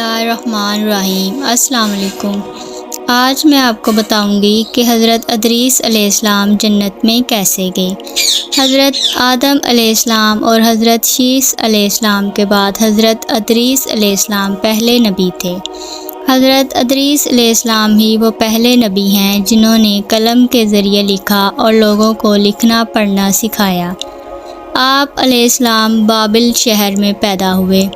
اللہ الرحمن الرحیم۔ السلام علیکم۔ آج میں آپ کو بتاؤں گی کہ حضرت ادریس علیہ السلام جنت میں کیسے گئے۔ حضرت آدم علیہ السلام اور حضرت شیس علیہ السلام کے بعد حضرت ادریس علیہ السلام پہلے نبی تھے۔ حضرت ادریس علیہ السلام ہی وہ پہلے نبی ہیں جنہوں نے قلم کے ذریعے لکھا اور لوگوں کو لکھنا پڑھنا سکھایا۔ آپ علیہ السلام بابل شہر میں پیدا ہوئے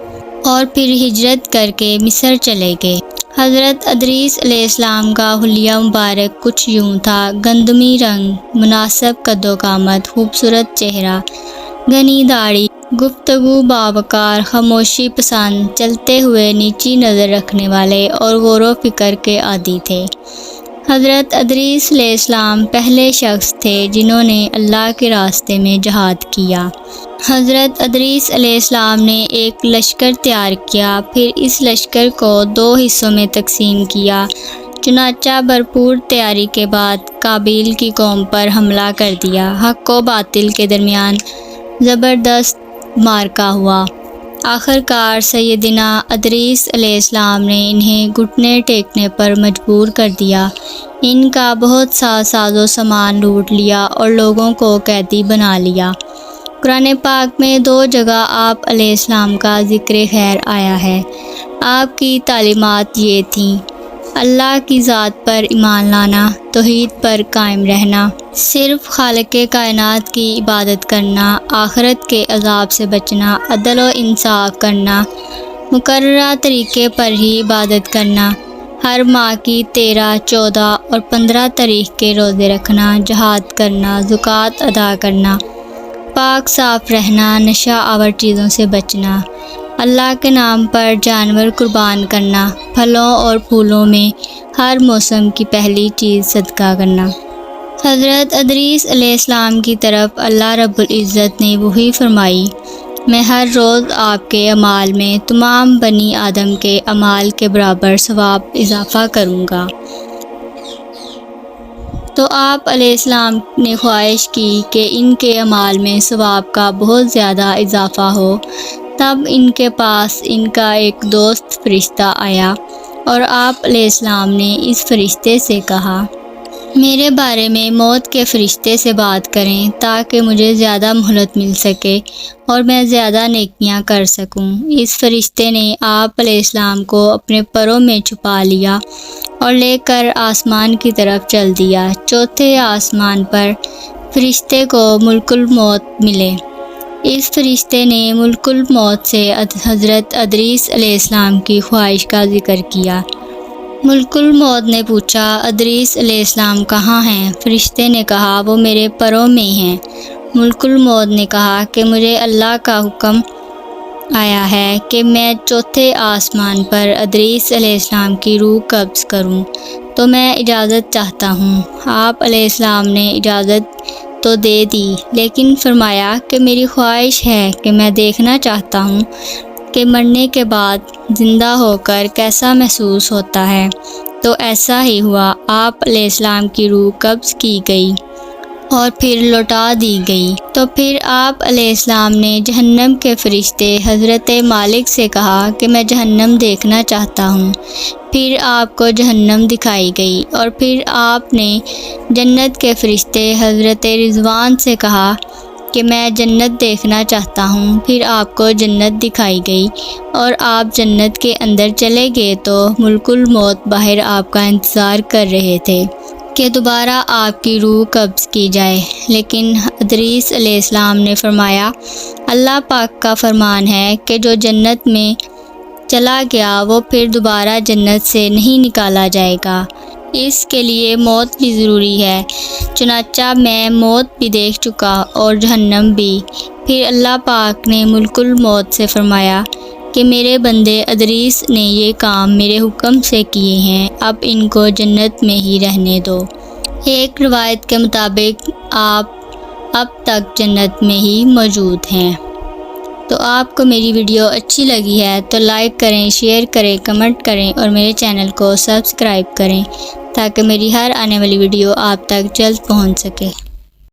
اور پھر ہجرت کر کے مصر چلے گئے۔ حضرت ادریس علیہ السلام کا حلیہ مبارک کچھ یوں تھا: گندمی رنگ، مناسب قد و قامت، خوبصورت چہرہ، گھنی داڑھی، گفتگو باوقار، خاموشی پسند، چلتے ہوئے نیچی نظر رکھنے والے اور غور و فکر کے عادی تھے۔ حضرت ادریس علیہ السلام پہلے شخص تھے جنہوں نے اللہ کے راستے میں جہاد کیا۔ حضرت ادریس علیہ السلام نے ایک لشکر تیار کیا، پھر اس لشکر کو 2 حصوں میں تقسیم کیا۔ چنانچہ بھرپور تیاری کے بعد قابیل کی قوم پر حملہ کر دیا۔ حق و باطل کے درمیان زبردست معرکہ ہوا۔ آخر کار سیدنا ادریس علیہ السلام نے انہیں گھٹنے ٹیکنے پر مجبور کر دیا، ان کا بہت سا ساز و سامان لوٹ لیا اور لوگوں کو قیدی بنا لیا۔ قرآن پاک میں 2 جگہ آپ علیہ السلام کا ذکر خیر آیا ہے۔ آپ کی تعلیمات یہ تھیں: اللہ کی ذات پر ایمان لانا، توحید پر قائم رہنا، صرف خالق کائنات کی عبادت کرنا، آخرت کے عذاب سے بچنا، عدل و انصاف کرنا، مقررہ طریقے پر ہی عبادت کرنا، ہر ماہ کی 13، 14 اور 15 تاریخ کے روزے رکھنا، جہاد کرنا، زکوٰۃ ادا کرنا، پاک صاف رہنا، نشہ آور چیزوں سے بچنا، اللہ کے نام پر جانور قربان کرنا، پھلوں اور پھولوں میں ہر موسم کی پہلی چیز صدقہ کرنا۔ حضرت ادریس علیہ السلام کی طرف اللہ رب العزت نے وحی فرمائی: میں ہر روز آپ کے اعمال میں تمام بنی آدم کے اعمال کے برابر ثواب اضافہ کروں گا۔ تو آپ علیہ السلام نے خواہش کی کہ ان کے اعمال میں ثواب کا بہت زیادہ اضافہ ہو۔ تب ان کے پاس ان کا ایک دوست فرشتہ آیا اور آپ علیہ السلام نے اس فرشتے سے کہا: میرے بارے میں موت کے فرشتے سے بات کریں تاکہ مجھے زیادہ مہلت مل سکے اور میں زیادہ نیکیاں کر سکوں۔ اس فرشتے نے آپ علیہ السلام کو اپنے پروں میں چھپا لیا اور لے کر آسمان کی طرف چل دیا۔ 4تھے آسمان پر فرشتے کو ملک الموت ملے۔ اس فرشتے نے ملک الموت سے حضرت ادریس علیہ السلام کی خواہش کا ذکر کیا۔ ملک الموت نے پوچھا: ادریس علیہ السلام کہاں ہیں؟ فرشتے نے کہا: وہ میرے پروں میں ہیں۔ ملک الموت نے کہا کہ مجھے اللہ کا حکم آیا ہے کہ میں 4تھے آسمان پر ادریس علیہ السلام کی روح قبض کروں، تو میں اجازت چاہتا ہوں۔ آپ علیہ السلام نے اجازت تو دے دی، لیکن فرمایا کہ میری خواہش ہے کہ میں دیکھنا چاہتا ہوں کہ مرنے کے بعد زندہ ہو کر کیسا محسوس ہوتا ہے۔ تو ایسا ہی ہوا۔ آپ علیہ السلام کی روح قبض کی گئی اور پھر لوٹا دی گئی۔ تو پھر آپ علیہ السلام نے جہنم کے فرشتے حضرت مالک سے کہا کہ میں جہنم دیکھنا چاہتا ہوں۔ پھر آپ کو جہنم دکھائی گئی اور پھر آپ نے جنت کے فرشتے حضرت رضوان سے کہا کہ میں جنت دیکھنا چاہتا ہوں۔ پھر آپ کو جنت دکھائی گئی اور آپ جنت کے اندر چلے گئے تو ملک الموت باہر آپ کا انتظار کر رہے تھے کہ دوبارہ آپ کی روح قبض کی جائے۔ لیکن ادریس علیہ السلام نے فرمایا: اللہ پاک کا فرمان ہے کہ جو جنت میں چلا گیا وہ پھر دوبارہ جنت سے نہیں نکالا جائے گا، اس کے لیے موت بھی ضروری ہے۔ چنانچہ میں موت بھی دیکھ چکا اور جہنم بھی۔ پھر اللہ پاک نے ملک الموت سے فرمایا کہ میرے بندے ادریس نے یہ کام میرے حکم سے کیے ہیں، اب ان کو جنت میں ہی رہنے دو۔ ایک روایت کے مطابق آپ اب تک جنت میں ہی موجود ہیں۔ تو آپ کو میری ویڈیو اچھی لگی ہے تو لائک کریں، شیئر کریں، کمنٹ کریں اور میرے چینل کو سبسکرائب کریں تاکہ میری ہر آنے والی ویڈیو آپ تک جلد پہنچ سکے۔